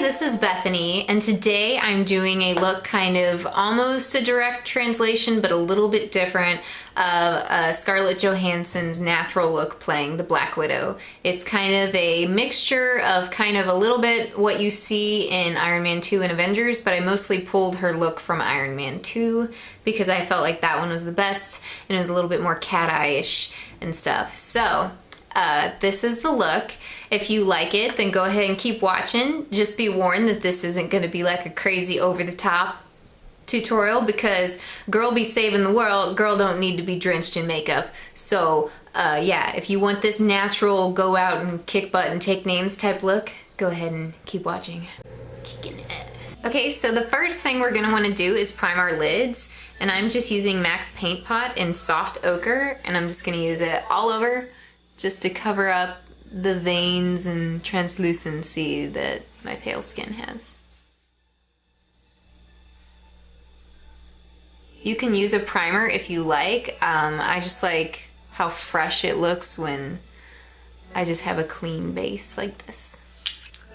this is Bethany, and today I'm doing a look kind of almost a direct translation, but a little bit different of Scarlett Johansson's natural look playing the Black Widow. It's kind of a mixture of kind of a little bit what you see in Iron Man 2 and Avengers, but I mostly pulled her look from Iron Man 2 because I felt like that one was the best, and it was a little bit more cat-eye-ish and stuff. So, this is the look. If you like it, then go ahead and keep watching. Just be warned that this isn't going to be like a crazy over-the-top tutorial because girl be saving the world, girl don't need to be drenched in makeup. So yeah, if you want this natural go out and kick butt and take names type look, go ahead and keep watching. Kicking ass. Okay, so the first thing we're going to want to do is prime our lids, and I'm just using MAC's Paint Pot in Soft Ochre, and I'm just going to use it all over just to cover up the veins and translucency that my pale skin has. You can use a primer if you like. I just like how fresh it looks when I just have a clean base like this.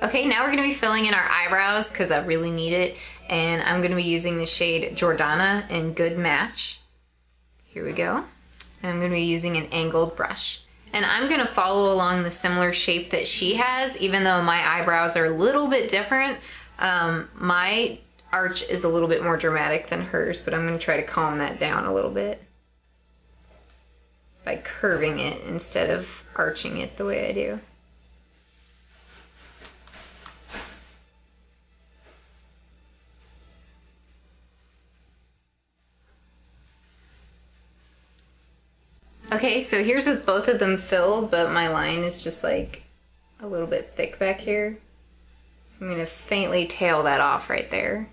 Okay, now we're going to be filling in our eyebrows because I really need it, and I'm going to be using the shade Jordana in Good Match. Here we go. And I'm going to be using an angled brush. And I'm going to follow along the similar shape that she has, even though my eyebrows are a little bit different. My arch is a little bit more dramatic than hers, but I'm going to try to calm that down a little bit by curving it instead of arching it the way I do. Okay, so here's with both of them filled, but my line is just like a little bit thick back here. So I'm going to faintly tail that off right there.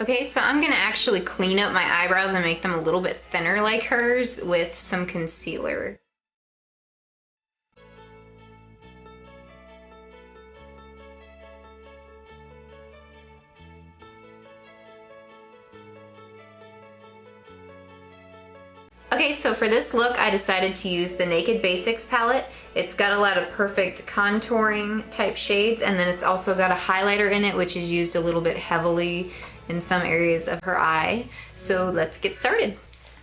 Okay, so I'm going to actually clean up my eyebrows and make them a little bit thinner like hers with some concealer. Okay, so for this look I decided to use the Naked Basics palette. It's got a lot of perfect contouring type shades, and then it's also got a highlighter in it which is used a little bit heavily in some areas of her eye. So let's get started.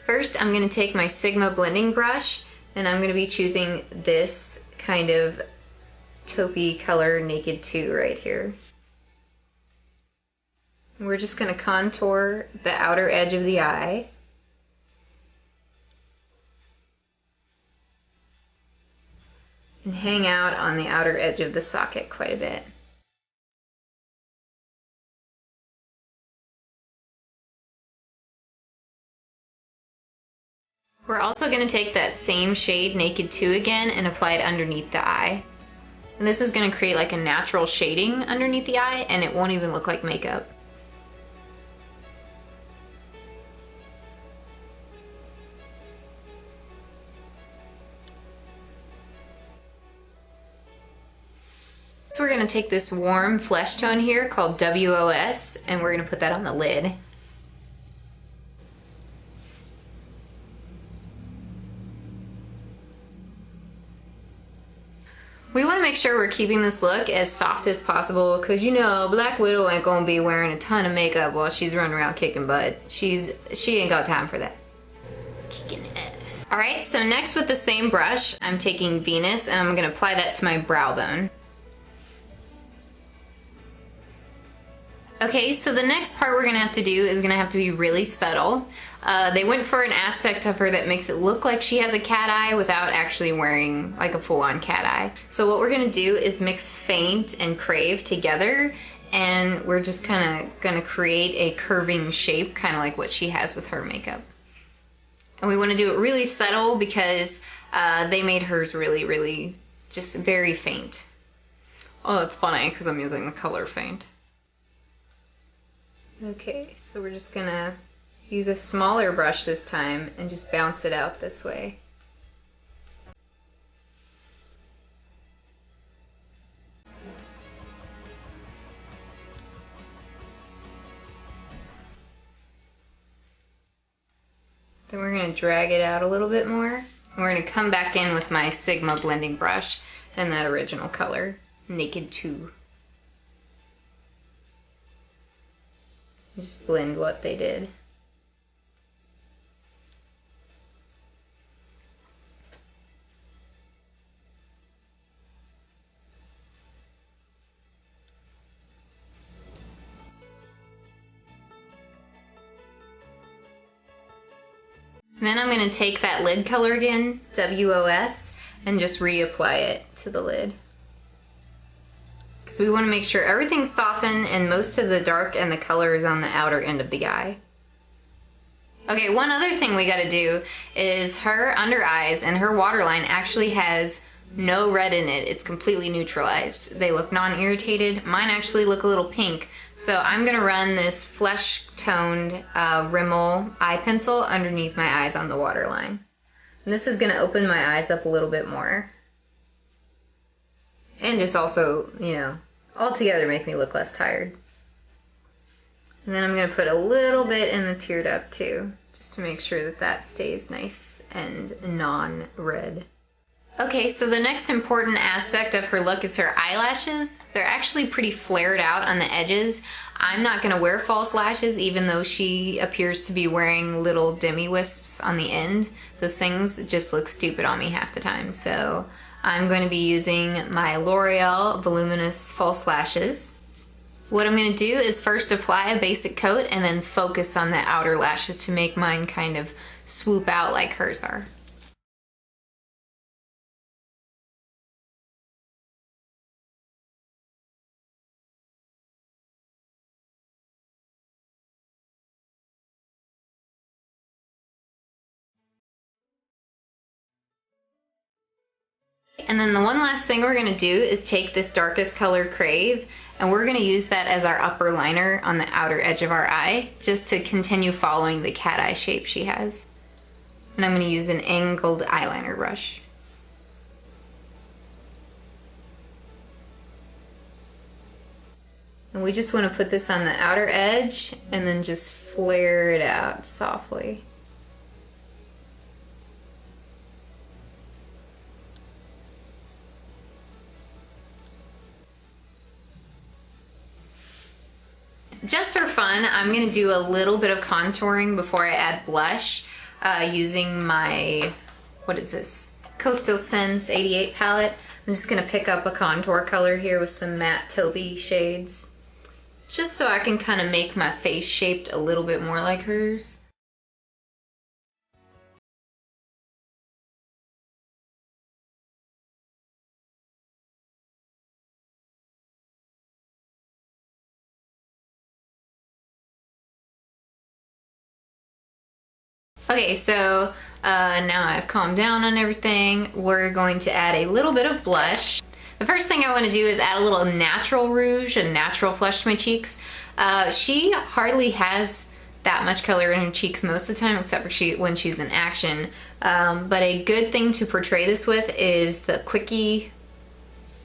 First I'm going to take my Sigma blending brush, and I'm going to be choosing this kind of taupey color Naked 2 right here. We're just going to contour the outer edge of the eye. And hang out on the outer edge of the socket quite a bit. We're also going to take that same shade, Naked 2 again, and apply it underneath the eye. And this is going to create like a natural shading underneath the eye, and it won't even look like makeup. So we're going to take this warm flesh tone here called WOS, and we're going to put that on the lid. We want to make sure we're keeping this look as soft as possible because, you know, Black Widow ain't going to be wearing a ton of makeup while she's running around kicking butt. She ain't got time for that. Kicking ass. Alright, so next with the same brush, I'm taking Venus and I'm going to apply that to my brow bone. Okay, so the next part we're going to have to do is going to have to be really subtle. They went for an aspect of her that makes it look like she has a cat eye without actually wearing like a full-on cat eye. So what we're going to do is mix Faint and Crave together, and we're just kind of going to create a curving shape, kind of like what she has with her makeup. And we want to do it really subtle because they made hers really, really just very faint. Oh, it's funny because I'm using the color Faint. Okay, so we're just gonna use a smaller brush this time and just bounce it out this way. Then we're gonna drag it out a little bit more We're gonna come back in with my Sigma blending brush and that original color, Naked 2. Just blend what they did. Then I'm going to take that lid color again, WOS, and just reapply it to the lid. Because we want to make sure everything's softened and most of the dark and the color is on the outer end of the eye. Okay, one other thing we got to do is her under eyes and her waterline actually has no red in it. It's completely neutralized. They look non-irritated. Mine actually look a little pink. So I'm going to run this flesh-toned Rimmel eye pencil underneath my eyes on the waterline. And this is going to open my eyes up a little bit more. And just also, you know, altogether make me look less tired. And then I'm going to put a little bit in the tear duct too, just to make sure that that stays nice and non-red. Okay, so the next important aspect of her look is her eyelashes. They're actually pretty flared out on the edges. I'm not going to wear false lashes, even though she appears to be wearing little demi-wisps on the end. Those things just look stupid on me half the time. So I'm going to be using my L'Oreal Voluminous False Lashes. What I'm going to do is first apply a basic coat and then focus on the outer lashes to make mine kind of swoop out like hers are. And then the one last thing we're going to do is take this darkest color Crave, and we're going to use that as our upper liner on the outer edge of our eye, just to continue following the cat eye shape she has. And I'm going to use an angled eyeliner brush. And we just want to put this on the outer edge and then just flare it out softly. Just for fun, I'm going to do a little bit of contouring before I add blush using my, what is this, Coastal Scents 88 palette. I'm just going to pick up a contour color here with some matte taupey shades, just so I can kind of make my face shaped a little bit more like hers. Okay, so now I've calmed down on everything. We're going to add a little bit of blush. The first thing I want to do is add a little natural rouge, a natural flush to my cheeks. She hardly has that much color in her cheeks most of the time, except for when she's in action. But a good thing to portray this with is the Quickie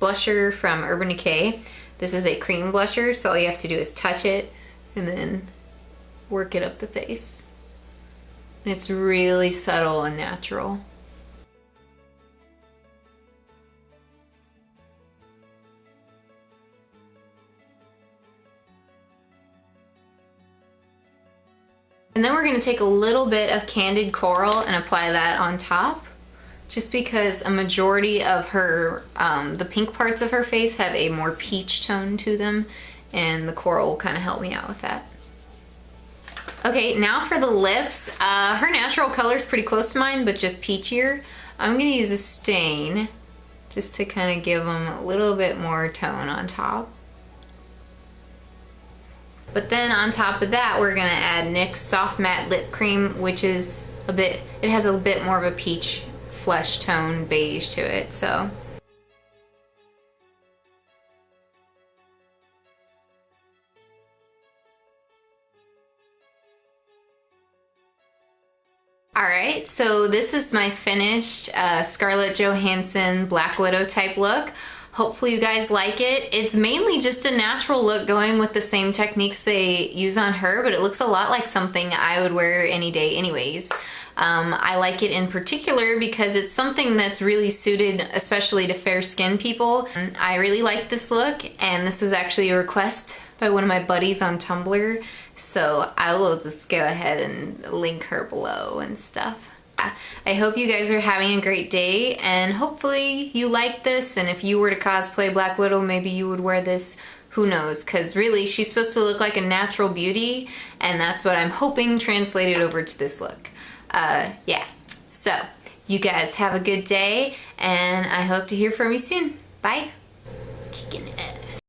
blusher from Urban Decay. This is a cream blusher, so all you have to do is touch it and then work it up the face. And it's really subtle and natural. And then we're going to take a little bit of Candid Coral and apply that on top, just because a majority of her, the pink parts of her face have a more peach tone to them, and the coral will kind of help me out with that. Okay, now for the lips. Her natural color is pretty close to mine, but just peachier. I'm going to use a stain just to kind of give them a little bit more tone on top. But then on top of that, we're going to add NYX Soft Matte Lip Cream, which is it has a bit more of a peach flesh tone beige to it, so. Alright, so this is my finished Scarlett Johansson Black Widow type look. Hopefully you guys like it. It's mainly just a natural look going with the same techniques they use on her, but it looks a lot like something I would wear any day anyways. I like it in particular because it's something that's really suited especially to fair skinned people. I really like this look, and this was actually a request by one of my buddies on Tumblr, so I will just go ahead and link her below and stuff. I hope you guys are having a great day, and hopefully you like this, and if you were to cosplay Black Widow, maybe you would wear this. Who knows, because really she's supposed to look like a natural beauty, and that's what I'm hoping translated over to this look. Yeah, so you guys have a good day, and I hope to hear from you soon. Bye. Kicking it.